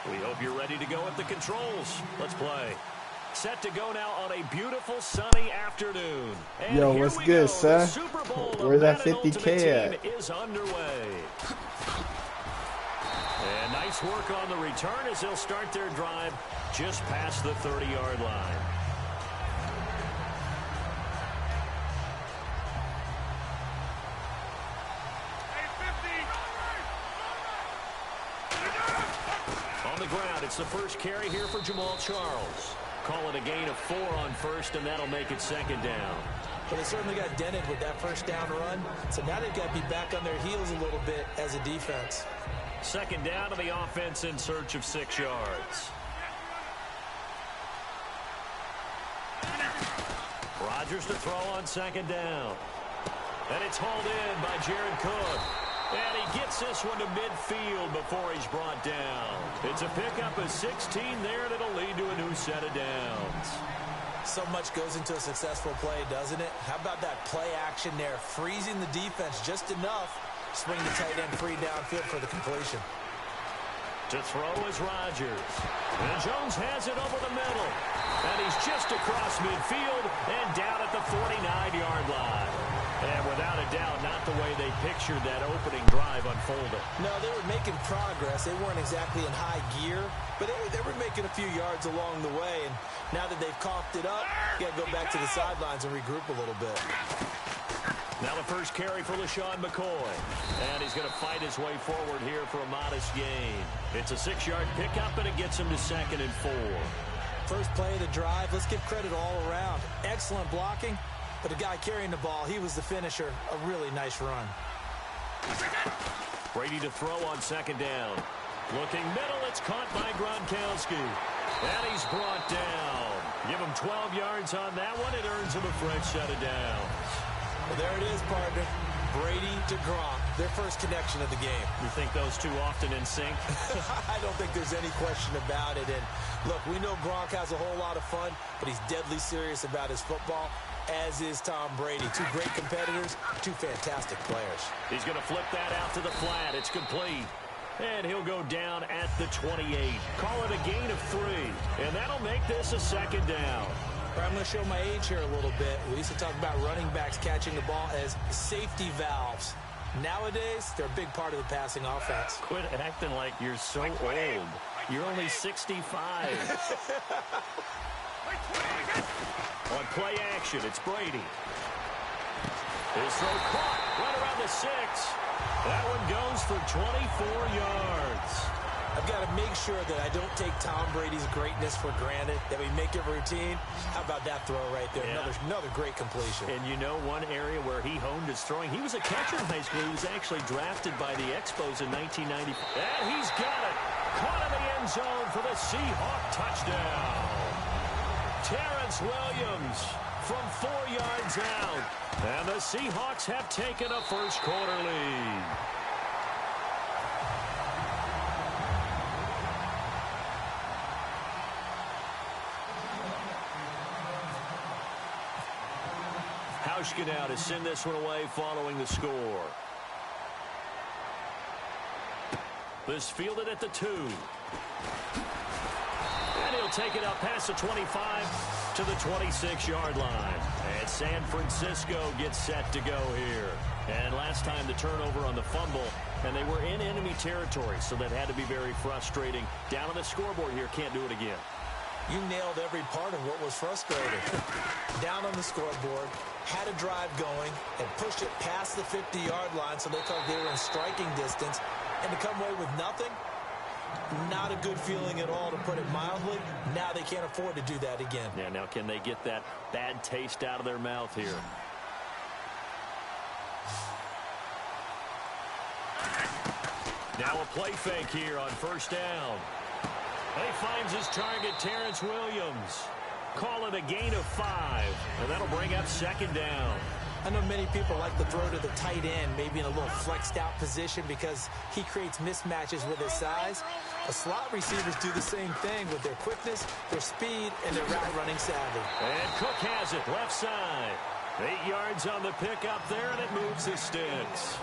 We hope you're ready to go at the controls. Let's play. Set to go now on a beautiful sunny afternoon. And yo, what's good, sir? Where's that 50K at? Is underway. And nice work on the return as they'll start their drive just past the 30-yard line. On the ground, it's the first carry here for Jamal Charles. Call it a gain of 4 on first, and that'll make it second down. Well, they certainly got dented with that first down run, so now they've got to be back on their heels a little bit as a defense. Second down to the offense in search of 6 yards. Rodgers to throw on second down. And it's hauled in by Jared Cook. And he gets this one to midfield before he's brought down. It's a pickup of 16 there, and it'll lead to a new set of downs. So much goes into a successful play, doesn't it? How about that play action there, freezing the defense just enough, swing the tight end free downfield for the completion. To throw is Rodgers. And Jones has it over the middle. And he's just across midfield and down at the 49-yard line. And without a doubt, not the way they pictured that opening drive unfolding. No, they were making progress. They weren't exactly in high gear, but they were making a few yards along the way. And now that they've coughed it up, you got to go back to the sidelines and regroup a little bit. Now the first carry for LaShawn McCoy. And he's going to fight his way forward here for a modest gain. It's a 6-yard pickup, and it gets him to 2nd and 4. First play of the drive, let's give credit all around. Excellent blocking. But the guy carrying the ball, he was the finisher. A really nice run. Brady to throw on second down. Looking middle, it's caught by Gronkowski. And he's brought down. Give him 12 yards on that one. It earns him a fresh set of downs. Well, there it is, partner. Brady to Gronk, their first connection of the game. You think those two often in sync? I don't think there's any question about it. And look, we know Gronk has a whole lot of fun, but he's deadly serious about his football, as is Tom Brady. Two great competitors, two fantastic players. He's going to flip that out to the flat. It's complete. And he'll go down at the 28. Call it a gain of 3. And that'll make this a second down. I'm going to show my age here a little bit. We used to talk about running backs catching the ball as safety valves. Nowadays, they're a big part of the passing offense. Quit acting like you're so old. You're only 65. On play action, it's Brady. His throw caught right around the 6. That one goes for 24 yards. I've got to make sure that I don't take Tom Brady's greatness for granted, that we make it routine. How about that throw right there? Yeah. Another great completion. And you know one area where he honed his throwing? He was a catcher in high school. He was actually drafted by the Expos in 1990. And he's got it. Caught in the end zone for the Seahawk touchdown. Terrence Williams from 4 yards out. And the Seahawks have taken a first-quarter lead. Hauschka now to send this one away following the score. This fielded at the 2. And he'll take it out past the 25 to the 26-yard line. And San Francisco gets set to go here. And last time the turnover on the fumble, and they were in enemy territory, so that had to be very frustrating. Down on the scoreboard here, can't do it again. You nailed every part of what was frustrating. Down on the scoreboard, had a drive going, and pushed it past the 50-yard line so they thought they were in striking distance, and to come away with nothing, not a good feeling at all, to put it mildly. Now they can't afford to do that again. Yeah, now can they get that bad taste out of their mouth here? Now a play fake here on first down. He finds his target, Terrence Williams. Call it a gain of 5, and that'll bring up second down. I know many people like to throw to the tight end, maybe in a little flexed out position because he creates mismatches with his size. The slot receivers do the same thing with their quickness, their speed, and their route running savvy. And Cook has it, left side. 8 yards on the pickup there, and it moves the sticks.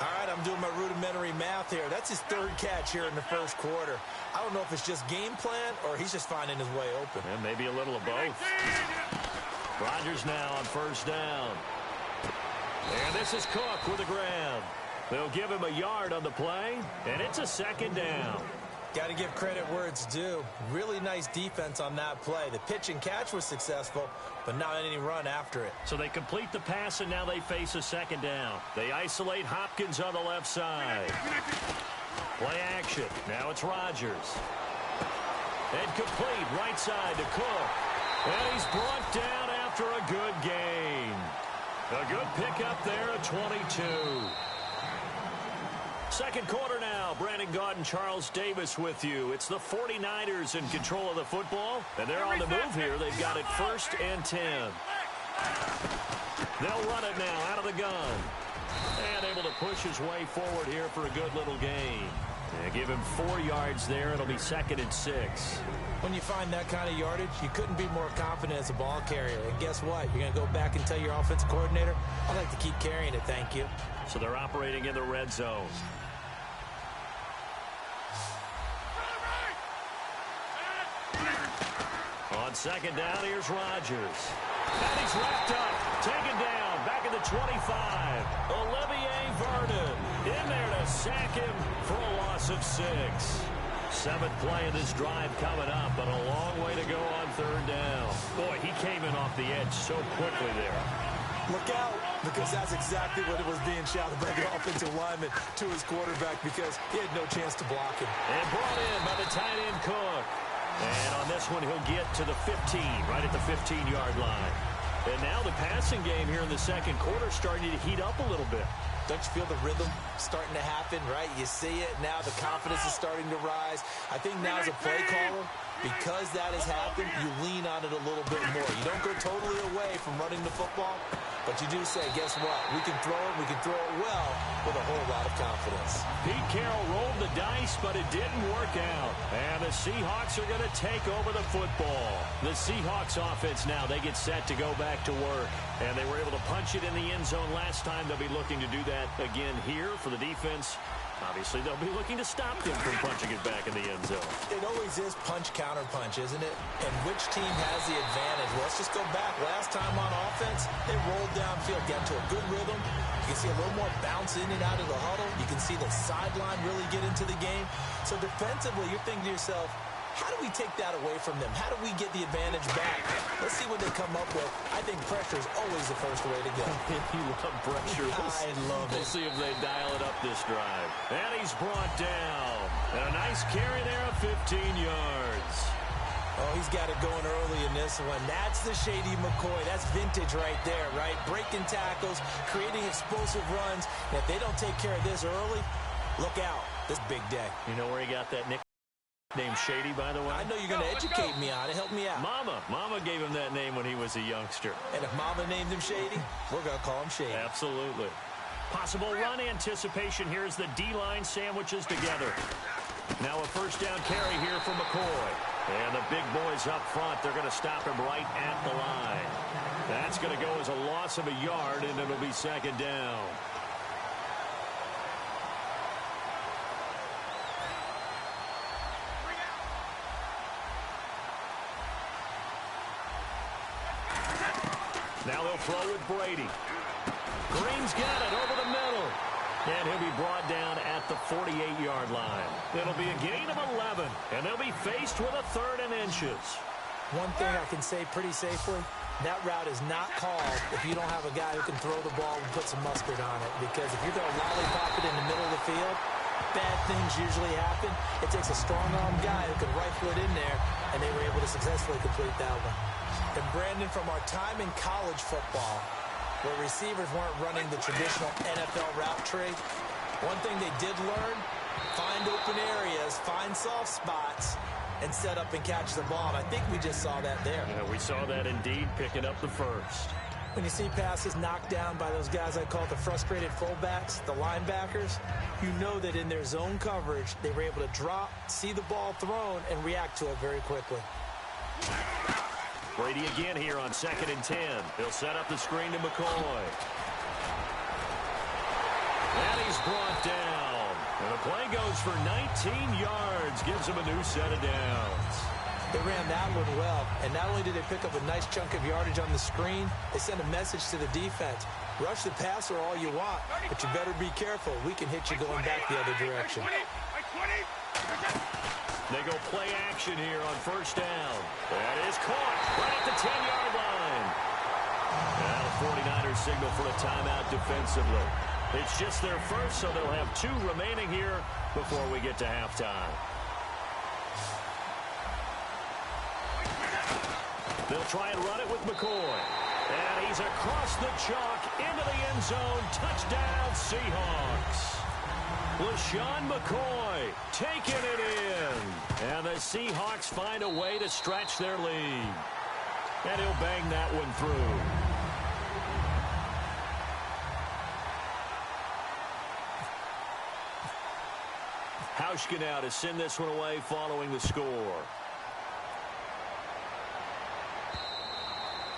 All right, I'm doing my rudimentary math here. That's his third catch here in the first quarter. I don't know if it's just game plan or he's just finding his way open. And maybe a little of both. Rodgers now on first down. And this is Cook with a grab. They'll give him a yard on the play, and it's a second down. Got to give credit where it's due. Really nice defense on that play. The pitch and catch was successful, but not any run after it. So they complete the pass, and now they face a second down. They isolate Hopkins on the left side. Play action. Now it's Rodgers. And complete right side to Cook. And he's brought down after a good gain. A good pickup there at 22. Second quarter now. Brandon Gaudin and Charles Davis with you. It's the 49ers in control of the football, and they're on the move here. They've got it 1st and 10. They'll run it now out of the gun. And able to push his way forward here for a good little gain. And give him 4 yards there. It'll be 2nd and 6. When you find that kind of yardage, you couldn't be more confident as a ball carrier. And guess what? You're going to go back and tell your offensive coordinator, I'd like to keep carrying it, thank you. So they're operating in the red zone. On second down, here's Rodgers. And he's wrapped up, taken down, back at the 25. Olivier Vernon in there to sack him for a loss of 6. 7th play of this drive coming up, but a long way to go on 3rd down. Boy, he came in off the edge so quickly there. Look out, because that's exactly what it was being shouted by the offensive lineman to his quarterback because he had no chance to block him. And brought in by the tight end Cook. And on this one, he'll get to the 15, right at the 15-yard line. And now the passing game here in the second quarter starting to heat up a little bit. Don't you feel the rhythm starting to happen, right? You see it now. The confidence is starting to rise. I think now as a play caller, because that has happened, you lean on it a little bit more. You don't go totally away from running the football, but you do say, guess what? We can throw it. We can throw it well with a whole lot of confidence. Pete Carroll rolled the dice, but it didn't work out. And the Seahawks are going to take over the football. The Seahawks offense now, they get set to go back to work. And they were able to punch it in the end zone last time. They'll be looking to do that again here for the defense. Obviously, they'll be looking to stop them from punching it back in the end zone. It always is punch-counter-punch, isn't it? And which team has the advantage? Well, let's just go back. Last time on offense, they rolled downfield, got into a good rhythm. You can see a little more bounce in and out of the huddle. You can see the sideline really get into the game. So defensively, you're thinking to yourself, how do we take that away from them? How do we get the advantage back? Let's see what they come up with. I think pressure is always the first way to go. You love pressure. I love it. We'll see if they dial it up this drive. And he's brought down. And a nice carry there of 15 yards. Oh, he's got it going early in this one. That's the Shady McCoy. That's vintage right there, right? Breaking tackles, creating explosive runs. And if they don't take care of this early, look out. This big day. You know where he got that nickname? Named Shady, by the way? I know you're going to educate me on it. Help me out. Mama gave him that name when he was a youngster. And if Mama named him Shady, we're going to call him Shady. Absolutely. Possible run anticipation here as the D-line sandwiches together. Now a first down carry here for McCoy. And the big boys up front, they're going to stop him right at the line. That's going to go as a loss of a yard, and it'll be second down. Now they'll throw with Brady. Green's got it over the middle. And he'll be brought down at the 48-yard line. It'll be a gain of 11, and they'll be faced with a 3rd and inches. One thing I can say pretty safely, that route is not called if you don't have a guy who can throw the ball and put some mustard on it. Because if you're going to lollipop it in the middle of the field, bad things usually happen. It takes a strong-arm guy who can rifle it in there, and they were able to successfully complete that one. And Brandon, from our time in college football, where receivers weren't running the traditional NFL route tree, one thing they did learn, find open areas, find soft spots, and set up and catch the ball. And I think we just saw that there. Yeah, we saw that indeed, picking up the first. When you see passes knocked down by those guys I call the frustrated fullbacks, the linebackers, you know that in their zone coverage, they were able to drop, see the ball thrown, and react to it very quickly. Brady again here on 2nd and 10. He'll set up the screen to McCoy. And he's he's brought down. And the play goes for 19 yards. Gives him a new set of downs. They ran that one well, and not only did they pick up a nice chunk of yardage on the screen, they sent a message to the defense. Rush the passer all you want, but you better be careful. We can hit you going back the other direction. They go play action here on first down. That is caught right at the 10-yard line. Now the 49ers signal for a timeout defensively. It's just their first, so they'll have 2 remaining here before we get to halftime. They'll try and run it with McCoy. And he's across the chalk into the end zone. Touchdown, Seahawks. LaShawn McCoy taking it in. And the Seahawks find a way to stretch their lead. And he'll bang that one through. Hauschka now to send this one away following the score.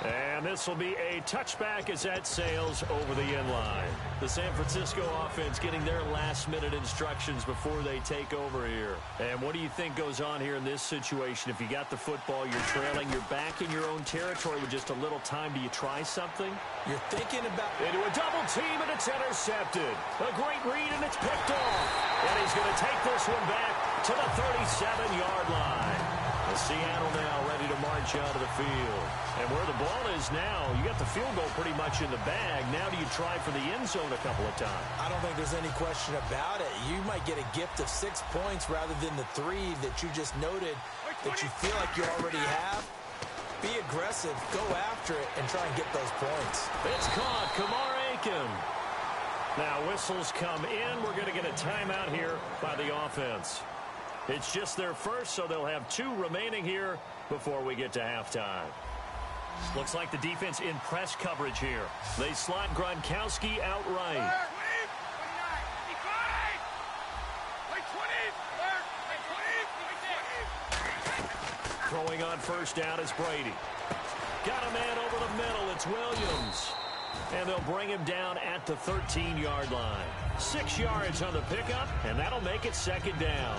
And this will be a touchback as that sails over the end line. The San Francisco offense getting their last-minute instructions before they take over here. And what do you think goes on here in this situation? If you got the football, you're trailing, you're back in your own territory with just a little time. Do you try something? You're thinking about... Into a double team, and it's intercepted. A great read, and it's picked off. And he's going to take this one back to the 37-yard line. Seattle now ready to march out of the field. And where the ball is now, you got the field goal pretty much in the bag. Now do you try for the end zone a couple of times? I don't think there's any question about it. You might get a gift of 6 points rather than the 3 that you just noted that you feel like you already have. Be aggressive, go after it, and try and get those points. It's caught. Kamar Aiken. Now whistles come in. We're going to get a timeout here by the offense. It's just their first, so they'll have 2 remaining here before we get to halftime. Looks like the defense in press coverage here. They slot Gronkowski outright. Throwing on first down is Brady. Got a man over the middle. It's Williams. And they'll bring him down at the 13-yard line. 6 yards on the pickup, and that'll make it second down.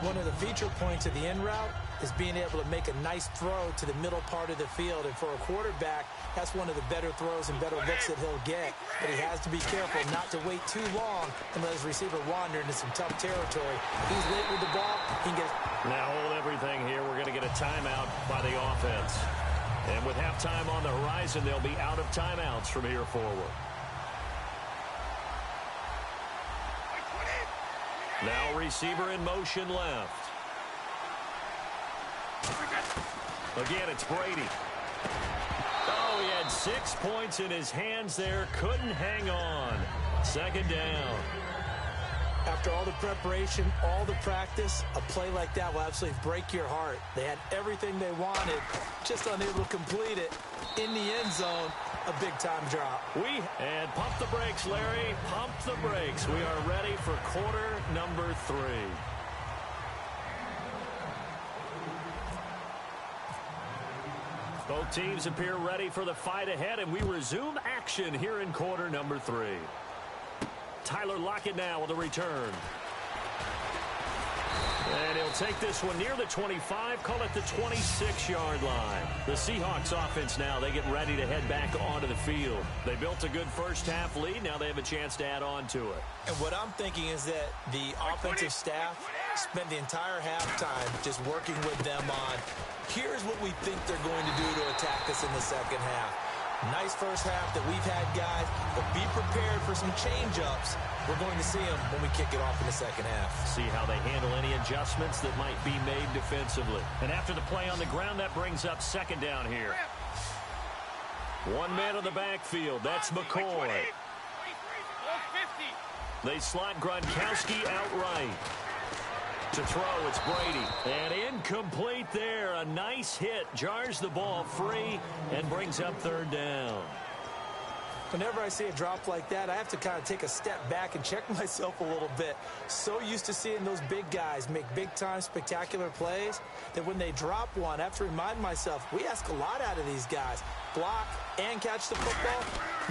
One of the feature points of the in route is being able to make a nice throw to the middle part of the field. And for a quarterback, that's one of the better throws and better looks that he'll get. But he has to be careful not to wait too long and let his receiver wander into some tough territory. He's late with the ball. He can get... Now hold everything here. We're going to get a timeout by the offense. And with halftime on the horizon, they'll be out of timeouts from here forward. Now receiver in motion left. Again, it's Brady. Oh, he had 6 points in his hands there. Couldn't hang on. Second down. After all the preparation, all the practice, a play like that will absolutely break your heart. They had everything they wanted, just unable to complete it. In the end zone, a big-time drop. And pump the brakes, Larry. Pump the brakes. We are ready for quarter number 3. Both teams appear ready for the fight ahead, and we resume action here in quarter number 3. Tyler Lockett now with a return. And he'll take this one near the 25, call it the 26-yard line. The Seahawks offense now, they get ready to head back onto the field. They built a good first-half lead. Now they have a chance to add on to it. And what I'm thinking is that the offensive staff spent the entire halftime just working with them on, here's what we think they're going to do to attack us in the second half. Nice first half that we've had, guys, but be prepared for some change-ups. We're going to see them when we kick it off in the second half. See how they handle any adjustments that might be made defensively. And after the play on the ground, that brings up second down here. 1 man on the backfield. That's McCoy. They slot Gronkowski outright. To throw, it's Brady. And incomplete there. A nice hit. Jars the ball free and brings up third down. Whenever I see a drop like that, I have to kind of take a step back and check myself a little bit. So used to seeing those big guys make big-time spectacular plays that when they drop one, I have to remind myself, we ask a lot out of these guys. Block and catch the football,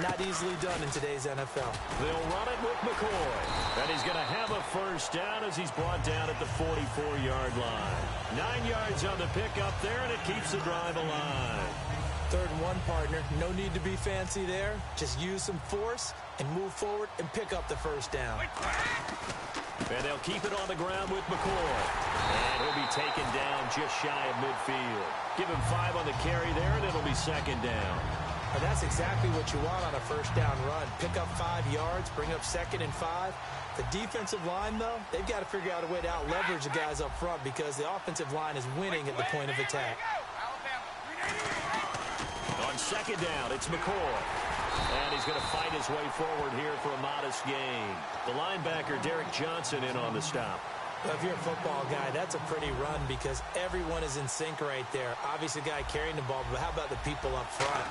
not easily done in today's NFL. They'll run it with McCoy. And he's going to have a first down as he's brought down at the 44-yard line. 9 yards on the pickup there, and it keeps the drive alive. 3rd and 1, partner. No need to be fancy there. Just use some force and move forward and pick up the first down. And they'll keep it on the ground with McCoy. And he'll be taken down just shy of midfield. Give him 5 on the carry there, and it'll be 2nd down. Well, that's exactly what you want on a first down run. Pick up 5 yards, bring up 2nd and 5. The defensive line, though, they've got to figure out a way to out-leverage the guys up front because the offensive line is winning at the point of attack. On 2nd down, it's McCoy. And he's going to fight his way forward here for a modest gain. The linebacker, Derek Johnson, in on the stop. Well, if you're a football guy, that's a pretty run because everyone is in sync right there. Obviously, the guy carrying the ball, but how about the people up front?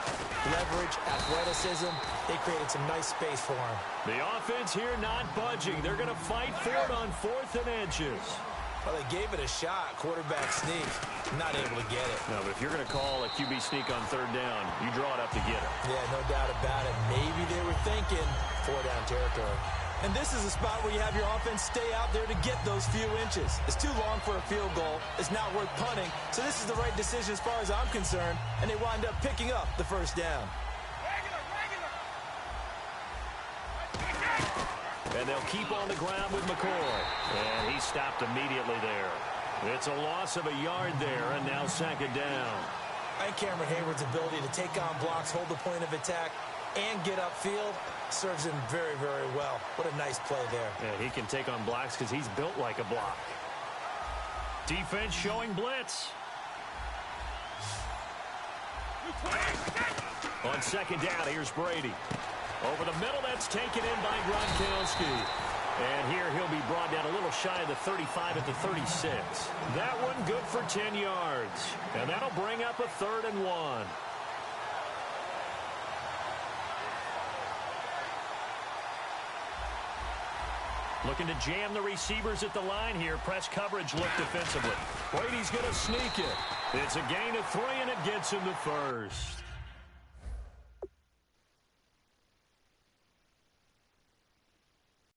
Leverage, athleticism, they created some nice space for him. The offense here not budging. They're going to fight for it on 4th and inches. Well, they gave it a shot. Quarterback sneak. Not able to get it. No, but if you're going to call a QB sneak on 3rd down, you draw it up to get it. Yeah, no doubt about it. Maybe they were thinking 4-down territory. And this is a spot where you have your offense stay out there to get those few inches. It's too long for a field goal. It's not worth punting. So this is the right decision as far as I'm concerned. And they wind up picking up the first down. And they'll keep on the ground with McCoy. And he stopped immediately there. It's a loss of a yard there, and now 2nd down. I think Cameron Hayward's ability to take on blocks, hold the point of attack, and get upfield serves him very, very well. What a nice play there. Yeah, he can take on blocks because he's built like a block. Defense showing blitz. On 2nd down, here's Brady. Over the middle, that's taken in by Gronkowski. And here he'll be brought down a little shy of the 35 at the 36. That one good for 10 yards. And that'll bring up a 3rd and 1. Looking to jam the receivers at the line here. Press coverage look defensively. Brady's going to sneak it. It's a gain of 3, and it gets him to 1st.